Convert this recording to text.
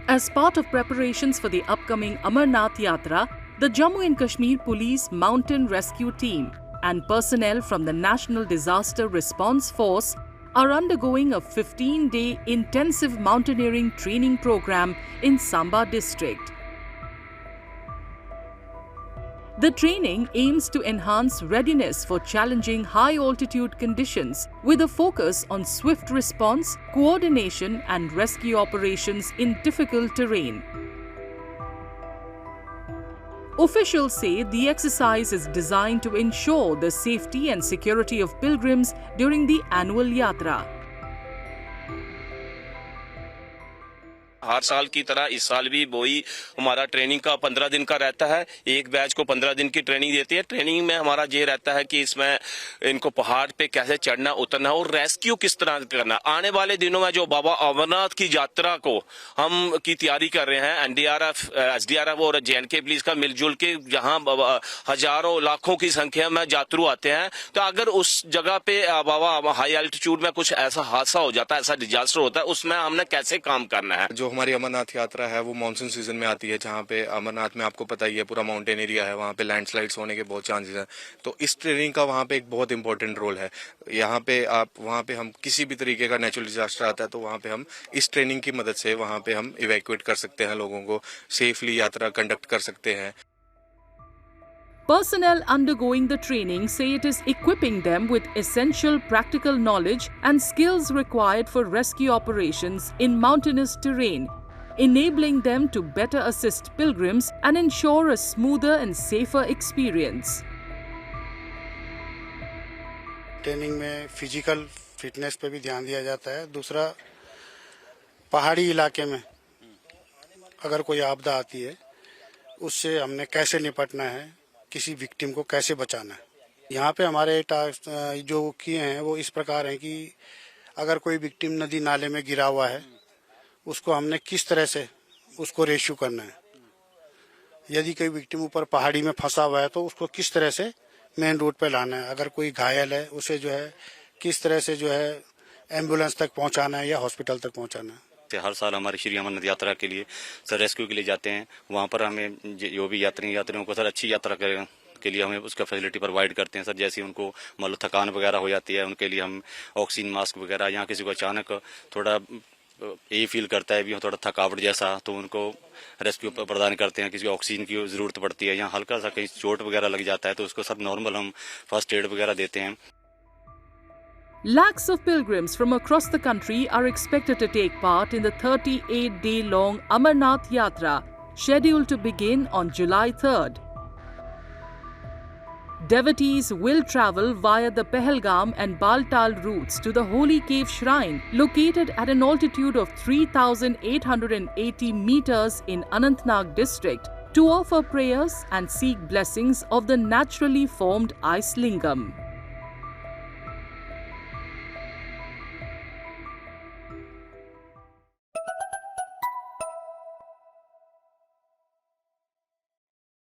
As part of preparations for the upcoming Amarnath Yatra, the Jammu and Kashmir Police Mountain Rescue Team and personnel from the National Disaster Response Force are undergoing a 15-day intensive mountaineering training program in Samba district. The training aims to enhance readiness for challenging high-altitude conditions with a focus on swift response, coordination and rescue operations in difficult terrain. Officials say the exercise is designed to ensure the safety and security of pilgrims during the annual yatra. हर साल की तरह इस साल भी वही हमारा training का 15 दिन का रहता है। एक बैच को 15 दिन की ट्रेनिंग देती है। ट्रेनिंग में हमारा ये रहता है कि इसमें इनको पहाड़ पे कैसे चढ़ना उतरना और रेस्क्यू किस तरह करना। आने वाले दिनों में जो बाबा अमरनाथ की यात्रा को हम की तैयारी कर रहे हैं, एनडीआरएफ, एसडीआरएफ और जेएनके पुलिस का मिलजुल के यहाँ हजारों लाखों की संख्या में यात्रु आते हैं। तो अगर उस जगह पे बाबा हाई एल्टीट्यूड में कुछ ऐसा हादसा हो जाता है, ऐसा डिजास्टर होता है, उसमें हमने कैसे काम करना है। जो हमारी अमरनाथ यात्रा है वो मानसून सीजन में आती है, जहाँ पे अमरनाथ में आपको पता ही है पूरा माउंटेन एरिया है, वहाँ पे लैंडस्लाइड्स होने के बहुत चांसेस हैं। तो इस ट्रेनिंग का वहाँ पे एक बहुत इंपॉर्टेंट रोल है। यहाँ पे हम किसी भी तरीके का नेचुरल डिजास्टर आता है तो वहाँ पे हम इस ट्रेनिंग की मदद से वहाँ पे हम इवैक्यूएट कर सकते हैं, लोगों को सेफली यात्रा कंडक्ट कर सकते हैं। Personnel undergoing the training say it is equipping them with essential practical knowledge and skills required for rescue operations in mountainous terrain, enabling them to better assist pilgrims and ensure a smoother and safer experience. Training में physical fitness पे भी ध्यान दिया जाता है। दूसरा, पहाड़ी इलाके में अगर कोई आपदा आती है उससे हमने कैसे निपटना है, किसी विक्टिम को कैसे बचाना है। यहाँ पे हमारे टास्क जो किए हैं वो इस प्रकार हैं कि अगर कोई विक्टिम नदी नाले में गिरा हुआ है उसको हमने किस तरह से उसको रेस्क्यू करना है। यदि कोई विक्टिम ऊपर पहाड़ी में फंसा हुआ है तो उसको किस तरह से मेन रोड पे लाना है। अगर कोई घायल है उसे जो है किस तरह से जो है एम्बुलेंस तक पहुँचाना है या हॉस्पिटल तक पहुँचाना है। हर साल हमारे श्री अमरनाथ यात्रा के लिए सर रेस्क्यू के लिए जाते हैं। वहाँ पर हमें जो भी यात्रियों को सर अच्छी यात्रा के लिए हमें उसका फैसिलिटी प्रोवाइड करते हैं सर। जैसे उनको मान लो थकान वगैरह हो जाती है, उनके लिए हम ऑक्सीजन मास्क वगैरह, यहाँ किसी को अचानक थोड़ा ये फील करता है भी थोड़ा थकावट जैसा तो उनको रेस्क्यू प्रदान करते हैं। किसी को ऑक्सीजन की जरूरत पड़ती है, यहाँ हल्का सा कहीं चोट वगैरह लग जाता है तो उसको सब नॉर्मल हम फर्स्ट एड वगैरह देते हैं। Lakhs of pilgrims from across the country are expected to take part in the 38-day-long Amarnath Yatra, scheduled to begin on July 3rd. Devotees will travel via the Pahalgam and Baltal routes to the Holy Cave Shrine, located at an altitude of 3,880 meters in Anantnag district, to offer prayers and seek blessings of the naturally formed ice lingam.